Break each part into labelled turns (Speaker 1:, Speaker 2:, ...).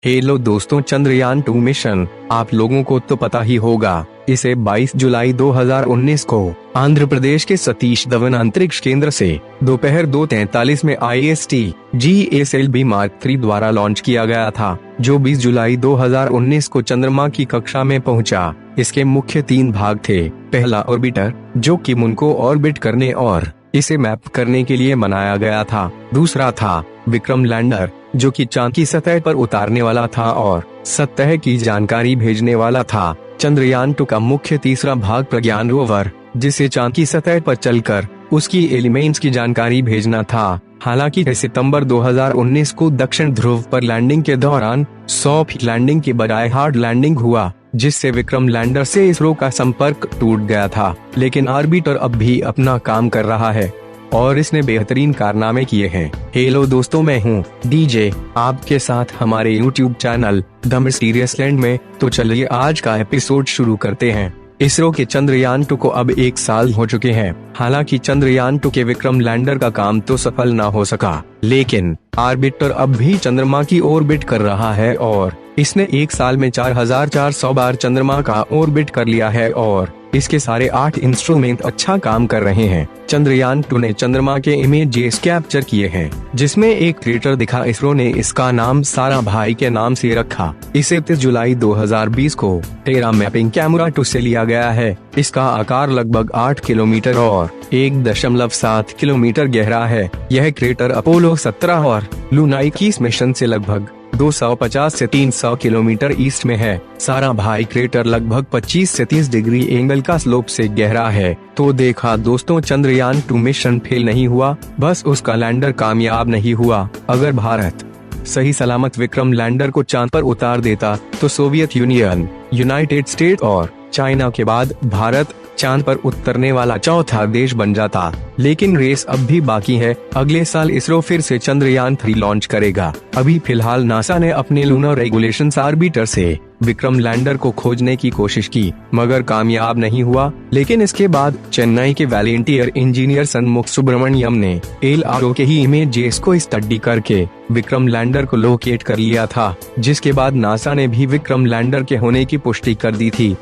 Speaker 1: Hello दोस्तों, Chandrayaan-2 mission आप लोगों को तो पता ही होगा। इसे 22 जुलाई 2019 को आंध्र प्रदेश के सतीश धवन अंतरिक्ष केंद्र से दोपहर 2:43 में IST GSLV मार्क 3 द्वारा लॉन्च किया गया था, जो 20 जुलाई 2019 को चंद्रमा की कक्षा में पहुंचा। इसके मुख्य 3 भाग थे। पहला ऑर्बिटर, जो कि मून को ऑर्बिट करने और इसे मैप करने के लिए बनाया गया था। दूसरा था विक्रम लैंडर, जो कि चांद की सतह पर उतारने वाला था और सतह की जानकारी भेजने वाला था। चंद्रयान-2 का मुख्य तीसरा भाग प्रज्ञान रोवर, जिसे चांद की सतह पर चलकर उसकी एलिमेंट्स की जानकारी भेजना था। हालांकि सितंबर 2019 को दक्षिण ध्रुव पर लैंडिंग के दौरान सॉफ्ट लैंडिंग के बजाय हार्ड लैंडिंग हुआ, जिससे विक्रम लैंडर से इसरो का संपर्क टूट गया था। लेकिन ऑर्बिटर अब भी अपना काम कर रहा है और इसने बेहतरीन कारनामे किए हैं। हेलो दोस्तों, मैं हूँ DJ, आपके साथ हमारे YouTube channel the mysterious land में। तो चलिए आज का एपिसोड शुरू करते हैं। इसरो के चंद्रयान-2 को अब 1 साल हो चुके हैं। हालांकि चंद्रयान-2 के विक्रम लैंडर का काम तो सफल ना हो सका, लेकिन ऑर्बिटर अब भी चंद्रमा की ऑर्बिट कर रहा है और इसने 1 साल में 4400 बार चंद्रमा का ऑर्बिट कर लिया है और इसके सारे 8 इंस्ट्रूमेंट अच्छा काम कर रहे हैं। चंद्रयान-2 ने चंद्रमा के इमेजेस कैप्चर किए हैं, जिसमें एक क्रेटर दिखा। इसरो ने इसका नाम साराभाई के नाम से रखा। इसे 30 जुलाई 2020 को टेरा मैपिंग कैमरा 2 से लिया गया है। इसका आकार लगभग 8 किलोमीटर और 1.7 किलोमीटर गहरा है। यह क्रेटर अपोलो 17 और लूना 21 मिशन से लगभग 250 से 300 किलोमीटर ईस्ट में है। साराभाई क्रेटर लगभग 25 से 30 डिग्री एंगल का स्लोप से गहरा है। तो देखा दोस्तों, चंद्रयान-2 मिशन फेल नहीं हुआ, बस उसका लैंडर कामयाब नहीं हुआ। अगर भारत सही सलामत विक्रम लैंडर को चांद पर उतार देता तो सोवियत यूनियन, यूनाइटेड स्टेट और चाइना के बाद भारत चांद पर उतरने वाला चौथा देश बन जाता। लेकिन रेस अब भी बाकी है। अगले साल इसरो फिर से चंद्रयान-3 लॉन्च करेगा। अभी फिलहाल नासा ने अपने लूनर रेगुलेशंस ऑर्बिटर से विक्रम लैंडर को खोजने की कोशिश की, मगर कामयाब नहीं हुआ। लेकिन इसके बाद चेन्नई के वॉलंटियर इंजीनियर सन्मुख सुब्रमण्यम ने LRO के ही इमेजेस को स्टडी करके विक्रम लैंडर को लोकेट कर लिया था, जिसके बाद नासा ने भी विक्रम लैंडर के होने की पुष्टि कर दी थी।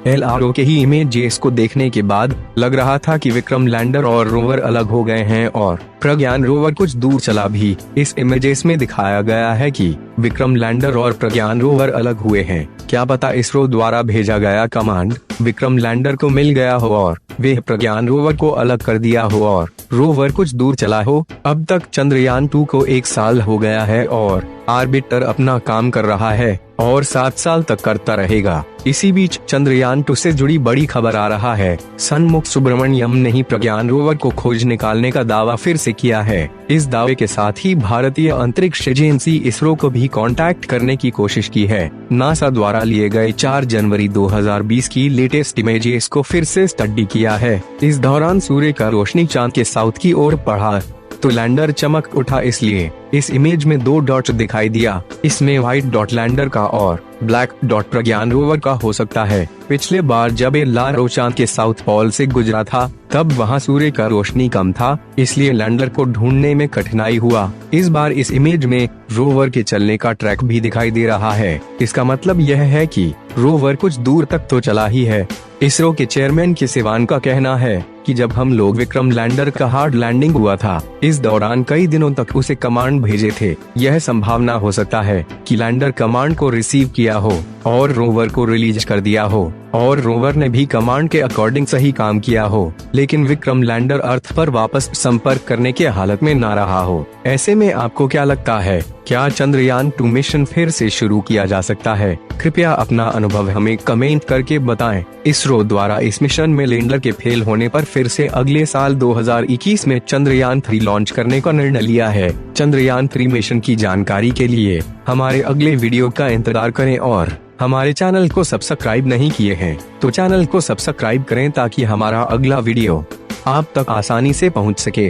Speaker 1: LRO के ही इमेजेस को देखने के बाद लग रहा था कि विक्रम लैंडर और रोवर अलग हो गए हैं और प्रज्ञान रोवर कुछ दूर चला भी। इस इमेजेस में दिखाया गया है कि विक्रम लैंडर और प्रज्ञान रोवर अलग हुए हैं। क्या पता इसरो द्वारा भेजा गया कमांड विक्रम लैंडर को मिल गया हो और वे प्रज्ञान रोवर को अलग कर दिया हो और रोवर कुछ दूर चला हो। अब तक चंद्रयान-2 को 1 साल हो गया है और ऑर्बिटर अपना काम कर रहा है और 7 साल तक करता रहेगा। इसी बीच चंद्रयान-2 से जुड़ी बड़ी खबर आ रहा है। सन्मुख सुब्रमण्यम ने ही प्रज्ञान रोवर को खोज निकालने का दावा फिर से किया है। इस दावे के साथ ही भारतीय अंतरिक्ष एजेंसी इसरो को भी कांटेक्ट करने की कोशिश की है। नासा द्वारा लिए गए 4 जनवरी 2020 की लेटेस्ट इमेजेस को फिर से स्टडी किया है। इस दौरान सूर्य का रोशनी चांद के साउथ की ओर बढ़ा तो लैंडर चमक उठा, इसलिए इस इमेज में 2 डॉट दिखाई दिया। इसमें व्हाइट डॉट लैंडर का और ब्लैक डॉट प्रज्ञान रोवर का हो सकता है। पिछले बार जब LRO चांद के साउथ पोल से गुजरा था, तब वहां सूर्य का रोशनी कम था, इसलिए लैंडर को ढूंढने में कठिनाई हुआ। इस बार इस इमेज में रोवर के चलने का ट्रैक भी दिखाई दे रहा है। इसका मतलब यह है कि रोवर कुछ दूर तक तो चला ही है। इसरो के चेयरमैन के सिवान का कहना है कि जब हम लोग विक्रम लैंडर का हार्ड लैंडिंग हुआ था, इस दौरान कई दिनों तक उसे कमांड भेजे थे। यह संभावना हो सकता है कि लैंडर कमांड को रिसीव किया हो और रोवर को रिलीज कर दिया हो और रोवर ने भी कमांड के अकॉर्डिंग सही काम किया हो, लेकिन विक्रम लैंडर अर्थ पर वापस संपर्क करने की हालत में ना रहा हो। ऐसे में आपको क्या लगता है, क्या चंद्रयान-2 मिशन फिर से शुरू किया जा सकता है? कृपया अपना अनुभव हमें कमेंट करके बताएं। इसरो द्वारा इस मिशन में लैंडर के फेल होने पर फिर से अगले साल 2021 में चंद्रयान-3 लॉन्च करने का निर्णय लिया है। चंद्रयान-3 मिशन की जानकारी के लिए हमारे अगले वीडियो का इंतजार करें और हमारे चैनल को सब्सक्राइब नहीं किए हैं तो चैनल को सब्सक्राइब करें ताकि हमारा अगला वीडियो आप तक आसानी से पहुंच सके।